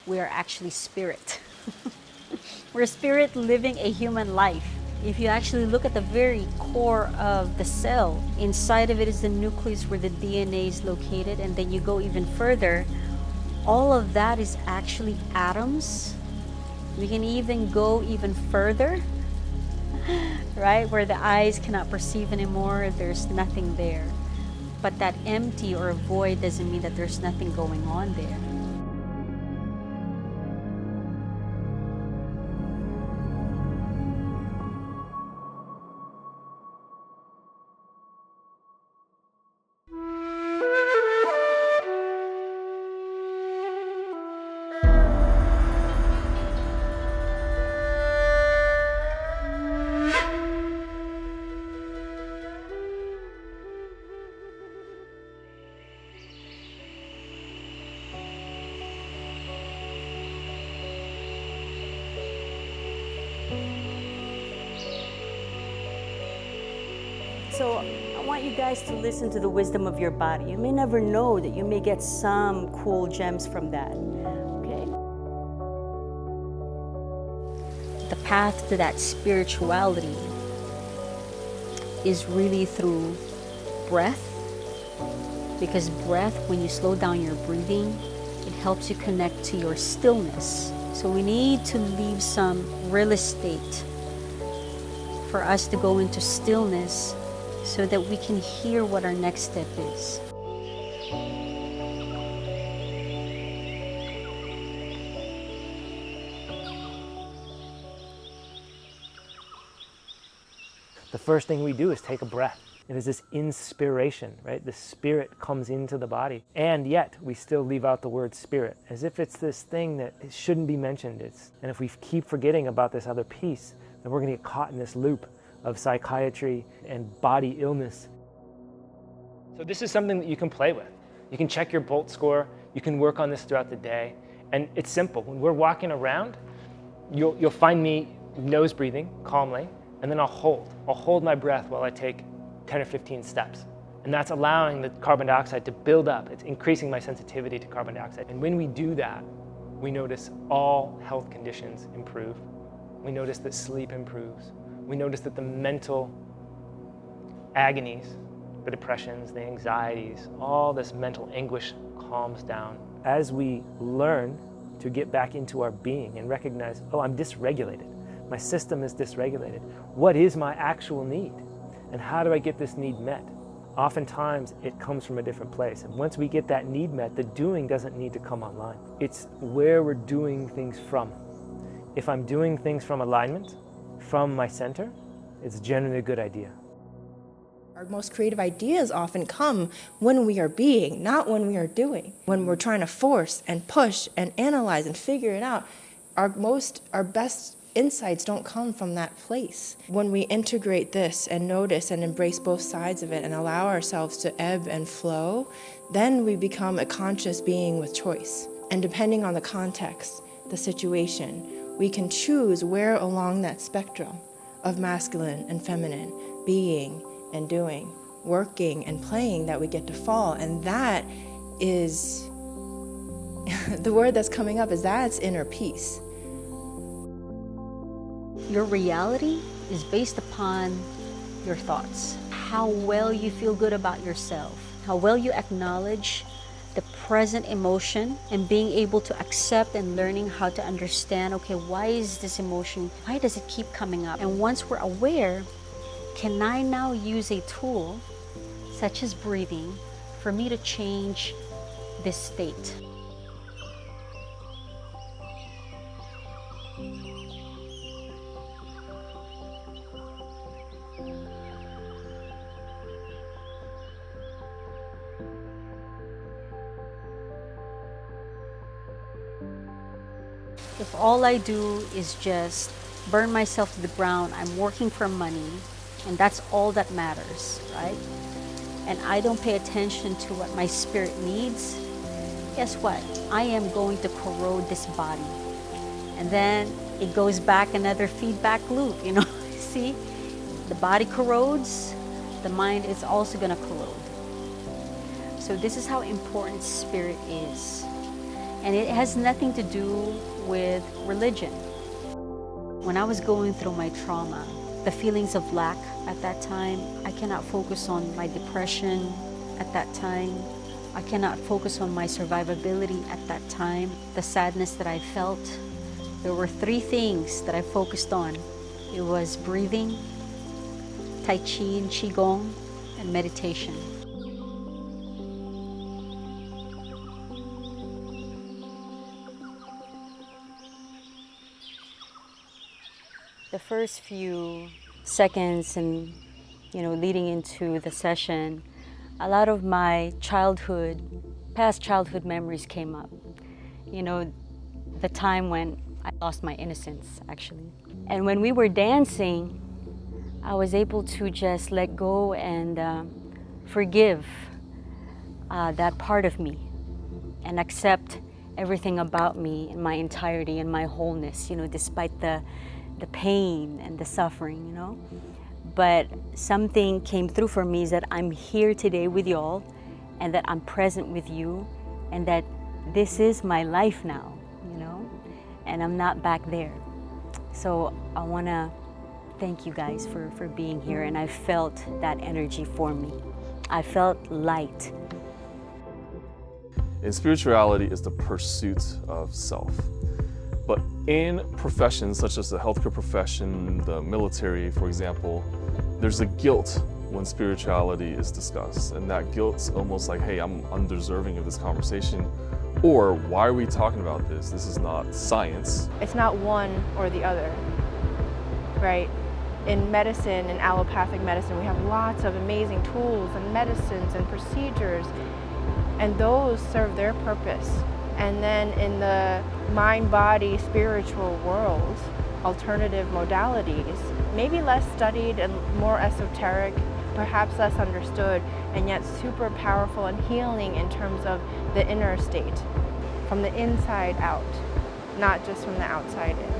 we are actually spirit. We're spirit living a human life. If you actually look at the very core of the cell, inside of it is the nucleus where the DNA is located, and then you go even further, all of that is actually atoms. We can even go even further, right? Where the eyes cannot perceive anymore, there's nothing there. But that empty or void doesn't mean that there's nothing going on there. So I want you guys to listen to the wisdom of your body. You may never know that you may get some cool gems from that, okay? The path to that spirituality is really through breath, because breath, when you slow down your breathing, it helps you connect to your stillness. So we need to leave some real estate for us to go into stillness, so that we can hear what our next step is. The first thing we do is take a breath. It is this inspiration, right? The spirit comes into the body, and yet we still leave out the word spirit, as if it's this thing that it shouldn't be mentioned. And if we keep forgetting about this other piece, then we're going to get caught in this loop of psychiatry and body illness. So this is something that you can play with. You can check your Bolt score. You can work on this throughout the day. And it's simple. When we're walking around, you'll find me nose breathing calmly, and then I'll hold my breath while I take 10 or 15 steps. And that's allowing the carbon dioxide to build up. It's increasing my sensitivity to carbon dioxide. And when we do that, we notice all health conditions improve. We notice that sleep improves. We notice that the mental agonies, the depressions, the anxieties, all this mental anguish calms down. As we learn to get back into our being and recognize, oh, I'm dysregulated. My system is dysregulated. What is my actual need? And how do I get this need met? Oftentimes, it comes from a different place. And once we get that need met, the doing doesn't need to come online. It's where we're doing things from. If I'm doing things from alignment, from my center, it's generally a good idea. Our most creative ideas often come when we are being, not when we are doing. When we're trying to force and push and analyze and figure it out, our best insights don't come from that place. When we integrate this and notice and embrace both sides of it and allow ourselves to ebb and flow, then we become a conscious being with choice. And depending on the context, the situation, we can choose where along that spectrum of masculine and feminine, being and doing, working and playing, that we get to fall. And that is, the word that's coming up is that's inner peace. Your reality is based upon your thoughts. How well you feel good about yourself, how well you acknowledge the present emotion, and being able to accept and learning how to understand, okay, why is this emotion, why does it keep coming up? And once we're aware, can I now use a tool such as breathing for me to change this state? If all I do is just burn myself to the ground, I'm working for money, and that's all that matters, right? And I don't pay attention to what my spirit needs, guess what? I am going to corrode this body. And then it goes back another feedback loop, you know? See, the body corrodes, the mind is also gonna corrode. So this is how important spirit is. And it has nothing to do with religion. When I was going through my trauma, the feelings of lack at that time, I cannot focus on my depression at that time. I cannot focus on my survivability at that time, the sadness that I felt. There were 3 things that I focused on. It was breathing, Tai Chi and Qigong, and meditation. The first few seconds and leading into the session, a lot of my past childhood memories came up. The time when I lost my innocence, actually. And when we were dancing, I was able to just let go and forgive that part of me and accept everything about me in my entirety and my wholeness, despite the pain and the suffering, But something came through for me is that I'm here today with y'all, and that I'm present with you, and that this is my life now, and I'm not back there. So I want to thank you guys for being here, and I felt that energy for me. I felt light. And spirituality is the pursuit of self. But in professions such as the healthcare profession, the military, for example, there's a guilt when spirituality is discussed. And that guilt's almost like, hey, I'm undeserving of this conversation. Or why are we talking about this? This is not science. It's not one or the other, right? In medicine, in allopathic medicine, we have lots of amazing tools and medicines and procedures, and those serve their purpose. And then in the mind-body spiritual world, alternative modalities, maybe less studied and more esoteric, perhaps less understood, and yet super powerful and healing in terms of the inner state, from the inside out, not just from the outside in.